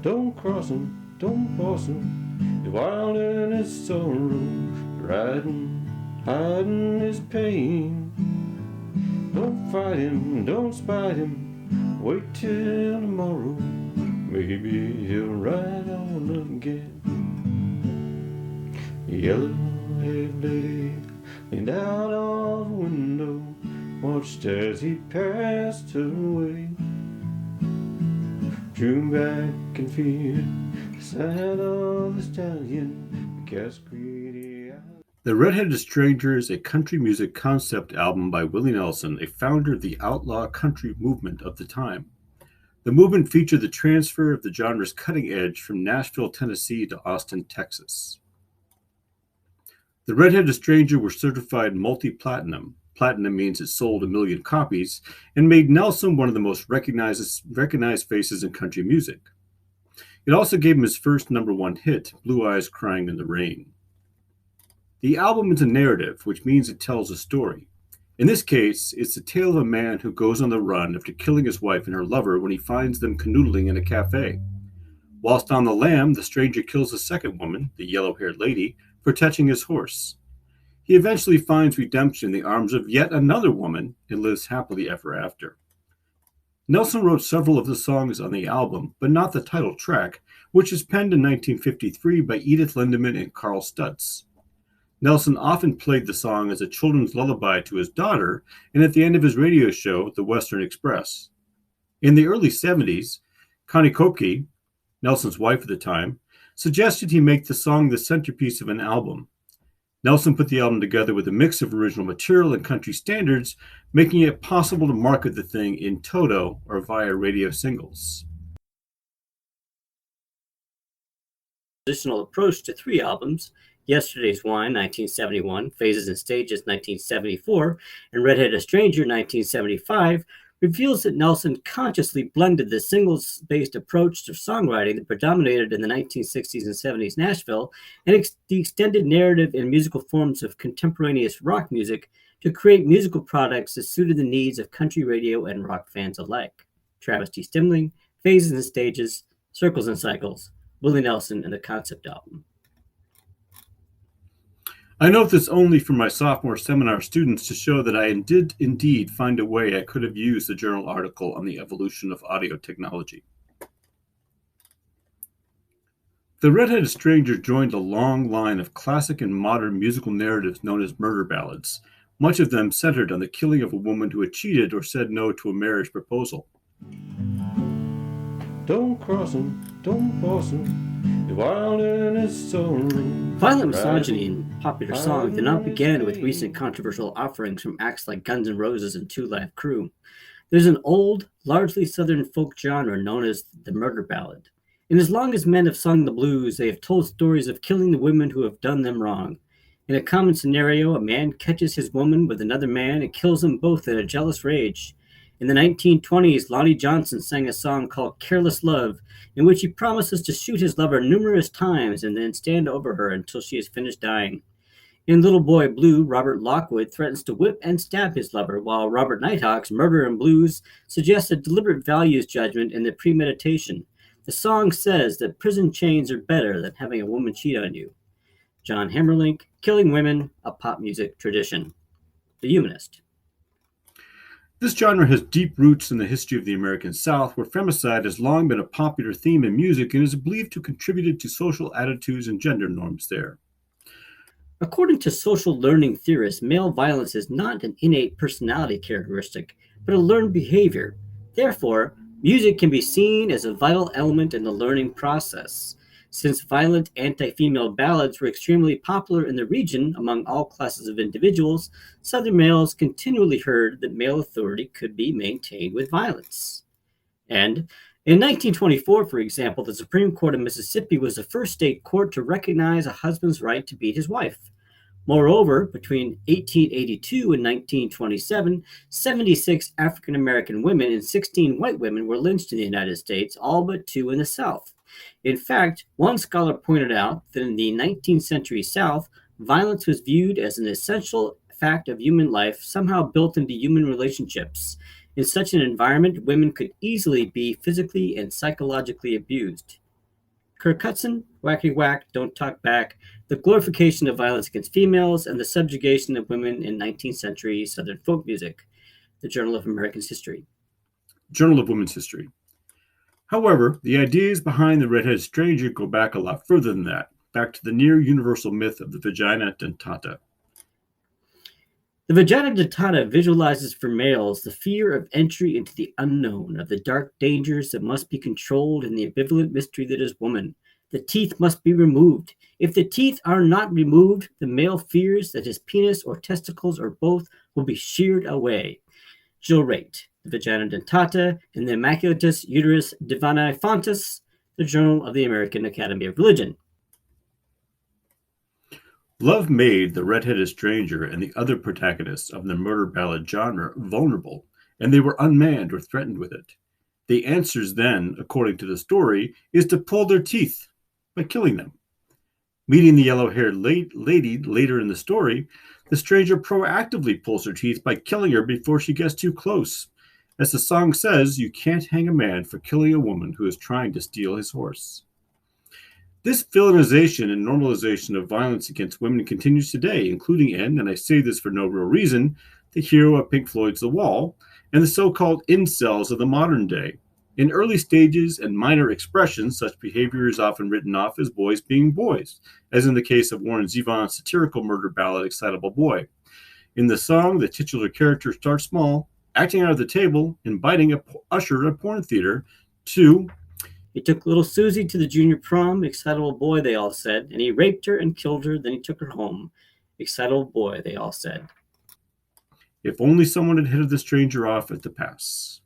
Don't cross him, don't boss him. He's wild in his sorrow, hiding his pain. Don't fight him, don't spite him. Wait till tomorrow, maybe he'll ride on again. Yellow-haired lady leaned out of the window, watched as he passed her way. Drew back in fear, the sight of the stallion cast greedy eyes. The Red-Headed Stranger is a country music concept album by Willie Nelson, a founder of the outlaw country movement of the time. The movement featured the transfer of the genre's cutting edge from Nashville, Tennessee to Austin, Texas. The Red-Headed Stranger were certified multi-platinum. Platinum means it sold 1 million copies and made Nelson one of the most recognized faces in country music. It also gave him his first #1 hit, Blue Eyes Crying in the Rain. The album is a narrative, which means it tells a story. In this case, it's the tale of a man who goes on the run after killing his wife and her lover when he finds them canoodling in a cafe. Whilst on the lam, the stranger kills a second woman, the yellow-haired lady, for touching his horse. He eventually finds redemption in the arms of yet another woman and lives happily ever after. Nelson wrote several of the songs on the album, but not the title track, which was penned in 1953 by Edith Lindemann and Carl Stutz. Nelson often played the song as a children's lullaby to his daughter and at the end of his radio show, The Western Express. In the early 70s, Connie Kopke, Nelson's wife at the time, suggested he make the song the centerpiece of an album. Nelson put the album together with a mix of original material and country standards, making it possible to market the thing in toto or via radio singles. Traditional approach to 3 albums, Yesterday's Wine, 1971, Phases and Stages, 1974, and Red-Headed Stranger, 1975, reveals that Nelson consciously blended the singles-based approach to songwriting that predominated in the 1960s and 70s Nashville and the extended narrative and musical forms of contemporaneous rock music to create musical products that suited the needs of country radio and rock fans alike. Travis T. Stimling, Phases and Stages, Circles and Cycles, Willie Nelson, and the concept album. I note this only for my sophomore seminar students to show that I did indeed find a way I could have used the journal article on the evolution of audio technology. The Red-Headed Stranger joined a long line of classic and modern musical narratives known as murder ballads, much of them centered on the killing of a woman who had cheated or said no to a marriage proposal. Don't cross him, don't boss him. Violent misogyny in popular song did not begin with recent controversial offerings from acts like Guns N' Roses and Two Live Crew. There's an old, largely southern folk genre known as the murder ballad. And as long as men have sung the blues, they have told stories of killing the women who have done them wrong. In a common scenario, a man catches his woman with another man and kills them both in a jealous rage. In the 1920s, Lonnie Johnson sang a song called Careless Love, in which he promises to shoot his lover numerous times and then stand over her until she is finished dying. In Little Boy Blue, Robert Lockwood threatens to whip and stab his lover, while Robert Nighthawk's Murder and Blues suggests a deliberate values judgment and the premeditation. The song says that prison chains are better than having a woman cheat on you. John Hammerlink, Killing Women, a Pop Music Tradition. The Humanist. This genre has deep roots in the history of the American South, where femicide has long been a popular theme in music and is believed to have contributed to social attitudes and gender norms there. According to social learning theorists, male violence is not an innate personality characteristic, but a learned behavior. Therefore, music can be seen as a vital element in the learning process. Since violent anti-female ballads were extremely popular in the region among all classes of individuals, Southern males continually heard that male authority could be maintained with violence. And in 1924, for example, the Supreme Court of Mississippi was the first state court to recognize a husband's right to beat his wife. Moreover, between 1882 and 1927, 76 African-American women and 16 white women were lynched in the United States, all but 2 in the South. In fact, one scholar pointed out that in the 19th century South, violence was viewed as an essential fact of human life, somehow built into human relationships. In such an environment, women could easily be physically and psychologically abused. Kirk Hudson, Wacky Whack, Don't Talk Back, the glorification of violence against females, and the subjugation of women in 19th century Southern folk music. The Journal of American History. Journal of Women's History. However, the ideas behind the redheaded stranger go back a lot further than that, back to the near universal myth of the vagina dentata. The Vagina Dentata visualizes for males the fear of entry into the unknown, of the dark dangers that must be controlled, and the ambivalent mystery that is woman. The teeth must be removed. If the teeth are not removed, the male fears that his penis or testicles or both will be sheared away. Jill Raitt, The Vagina Dentata, and the Immaculatus Uterus Divinae Fontis, the Journal of the American Academy of Religion. Love made the redheaded stranger and the other protagonists of the murder ballad genre vulnerable, and they were unmanned or threatened with it. The answers then, according to the story, is to pull their teeth by killing them. Meeting the yellow-haired lady later in the story, the stranger proactively pulls her teeth by killing her before she gets too close. As the song says, you can't hang a man for killing a woman who is trying to steal his horse. This villainization and normalization of violence against women continues today, including in, and I say this for no real reason, the hero of Pink Floyd's The Wall, and the so-called incels of the modern day. In early stages and minor expressions, such behavior is often written off as boys being boys, as in the case of Warren Zevon's satirical murder ballad, Excitable Boy. In the song, the titular character starts small, acting out of the table, inviting an usher at a porn theater to... He took little Susie to the junior prom, excitable boy, they all said, and he raped her and killed her, then he took her home. Excitable boy, they all said. If only someone had headed the stranger off at the pass.